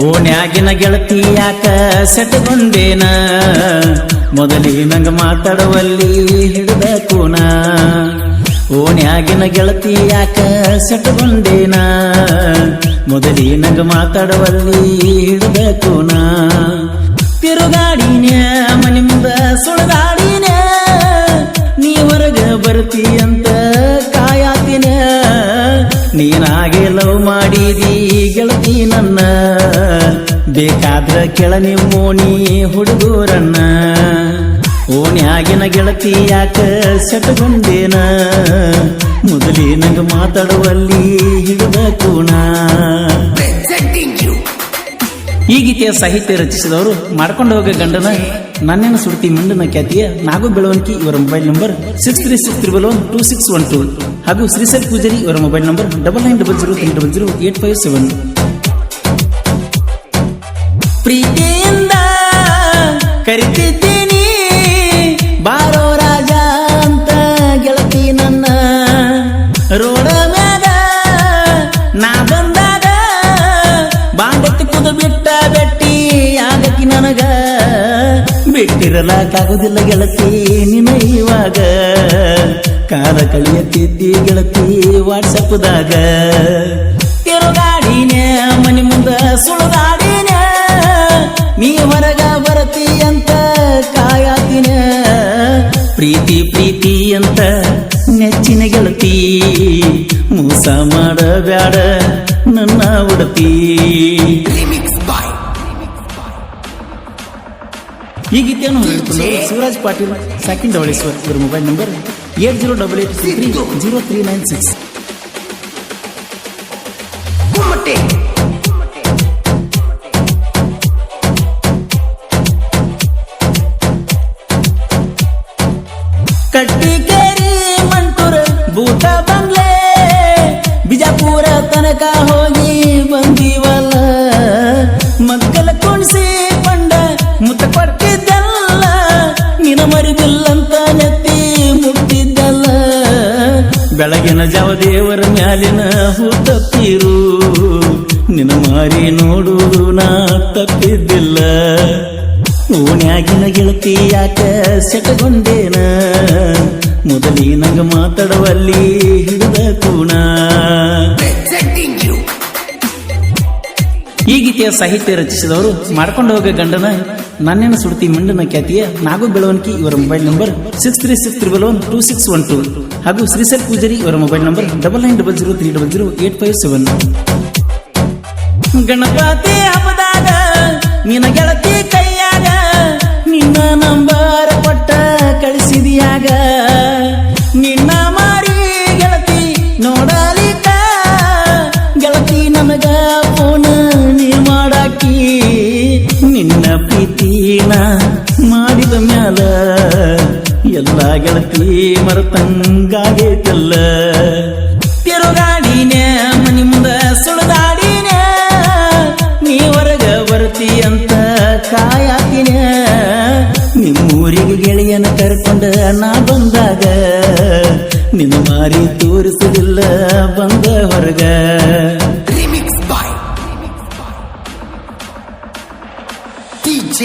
ಓಣ್ಯಾಗಿನ ಗೆಳತಿ ಯಾಕ ಸೆಟಗೊಂಡೇನ ಮೊದಲಿನಂಗ ಮಾತಾಡುವಲ್ಲಿ ಹಿಡಿದ ಕೂನ ಓಣ್ಯಾಗಿನ ಗೆಳತಿ ಯಾಕ ಸೆಟಗೊಂಡೇನ ಮೊದಲಿನಂಗ ಮಾತಾಡುವಲ್ಲಿ ಹಿಡಿದ ಕೂನ ತಿರುಗಾಡಿನ ಮನೆ ಮುಂದ ಸುಳದಾಡಿನ ನೀ ಹೊರಗ ಬರ್ತಿ ಅಂತ ಕಾಯಾತಿನ ನೀನಾಗೆ ಲವ್ ಮಾಡಿದಿ ಗೆಳತಿ ನನ್ನ ಬೇಕಾದ್ರ ಕೆಳ ನಿಮ್ಮೋಣಿ ಹುಡುಗರನ್ನ ಓಣ್ಯಾಗಿನ ಗೆಳತಿ ಯಾಕ ಸೆಟಗೊಂಡೇನ ಮೊದಲಿನಂಗ ಮಾತಾಡುವಲ್ಲಿ ಹಿಡಿದ ಕೂಣ. ಈ ಗೀತೆಯ ಸಾಹಿತ್ಯ ರಚಿಸಿದವರು ಮಾಡ್ಕೊಂಡು ಹೋಗ ಗಂಡನ ನನ್ನೇನ ಸುಡ್ತಿ ಮಿಂಡನ ಖ್ಯಾತಿಯ ನಾಗು ಬೆಳವಣಿಗೆ ಇವರ ಮೊಬೈಲ್ ನಂಬರ್ 63612612 ಹಾಗೂ ಶ್ರೀಸಲ್ ಪೂಜಾರಿ ಇವರ ಮೊಬೈಲ್ ನಂಬರ್ 9900300857. ಪ್ರೀತಿಯಿಂದ ಕರಿತಿದ್ದೀನಿ ಬಾರೋ ರಾಜ ಅಂತ ಗೆಳತಿ ನನ್ನ ರೋಡ ಮ್ಯಾಗ ನಾ ಬಂದಾಗ ಬಾಂಡತಿ ಕುದು ಬಿಟ್ಟ ಬೆಟ್ಟಿ ಆಗತಿ ನನಗ ಬಿಟ್ಟಿರಲಾಗುದಿಲ್ಲ ಗೆಳತಿ ನಿನ್ನ ಇವಾಗ ಕಾಲ ಕಳಿಯತ್ತಿದ್ದಿ ಗೆಳತಿ ವಾಟ್ಸಪ್ದಾಗ ತಿರುಗಾಡಿನ ಮನೆ ಮುಂದ ಸುಳುಗಾಡಿನ ನೀ ಹೊರಗ ಬರತಿ ಅಂತ ಕಾಯಾತಿನ ಪ್ರೀತಿ ಪ್ರೀತಿ ಅಂತ ನೆಚ್ಚಿನ ಗೆಳತಿ ಮೋಸ ಮಾಡಬ್ಯಾಡ ನನ್ನ ಉಡತಿ. ಈ ಗೀತೆಯನ್ನು ಹೇಳಿಕೊಂಡು ಶಿವರಾಜ್ ಪಾಟೀಲ್ ಸಾಕಿನ್ ಡವಳೇಶ್ವರ್ ಇವರ ಮೊಬೈಲ್ ನಂಬರ್ 8088030396. ಕಟ್ಟಿಕೇರಿ ಮಂಟೂರ ಬೂಟ ಬಂಗ್ಲೆ ಬಿಜಾಪುರ ತನಕ ಹೋಗಿ ಬಂದೀವಲ್ಲ ಮಕ್ಕಳ ಕುಣಿಸಿ ಕೊಂಡ ಮುತ್ತ ಕೊಟ್ಟಿದ್ದಲ್ಲ ನಿನ ಮರಿದಿಲ್ಲಂತ ನೆತ್ತಿ ಮುಟ್ಟಿದ್ದಲ್ಲ ಬೆಳಗಿನ ಜಾವ ದೇವರ ಮ್ಯಾಲಿನ ಹೂ ತಪ್ಪಿರು ನಿನ ಮಾರಿ ನೋಡುವುದು ನಾ ತಪ್ಪಿದ್ದಿಲ್ಲ ಓಣ್ಯಾಗಿನ ಗೆಳತಿ ಯಾಕ ಸೆಟಗೊಂಡೇನ ಮೊದಲಿನಂಗ ಮಾತಾಡುವಲ್ಲಿ ಹಿಡಿದ ಕೂಣ. ಈ ಗೀತೆಯ ಸಾಹಿತ್ಯ ರಚಿಸಿದವರು ಮಾಡ್ಕೊಂಡು ಹೋಗ ಗಂಡನ ನನ್ನೇನ ಸುಡ್ತಿ ಮಿಂಡನ ಖ್ಯಾತಿಯ ನಾಗು ಬೆಳವಣಿಗೆ ಇವರ ಮೊಬೈಲ್ ನಂಬರ್ 63612612 ಹಾಗೂ ಶ್ರೀಸಲ್ ಪೂಜಾರಿ ಇವರ ಮೊಬೈಲ್ ನಂಬರ್ 9900300857. ಗಣಪತಿ ಹಬ್ಬದಾಗ ನಿನ್ನ ಗೆಳತಿ ಕೈಯಾಗ ನಿನ್ನ ನಂಬರ್ ಕೊಟ್ಟ ಕಳಿಸಿದಿಯಾಗ ನಿನ್ನ ಮಾರಿ ಗೆಳತಿ ನೋಡಲಿಕ್ಕ ಗೆಳತಿ ನನಗ ಫೋನ್ ನೀ ಮಾಡಾಕಿ ನಿನ್ನ ಪ್ರೀತಿನ ಮಾಡಿದ ಮ್ಯಾಲ ಎಲ್ಲ ಗೆಳತಿ ಮರತಂಗಾಗೈತಲ್ಲ ತಿರುಗಾಡಿನ ಮನಿ ಮುಂದ ಸುಳದಾಡಿನ ನೀ ಹೊರಗ ಬರ್ತಿ ಅಂತ ಕಾಯಾತಿನ ನಿಮ್ಮೂರಿಗೆ ಗೆಳೆಯನ ಕರ್ಕೊಂಡ ನಾ ಬಂದಾಗ ನಿನ್ನ ಮಾರಿ ತೋರಿಸಲಿಲ್ಲ ಬಂದ ಹೊರಗ. DJ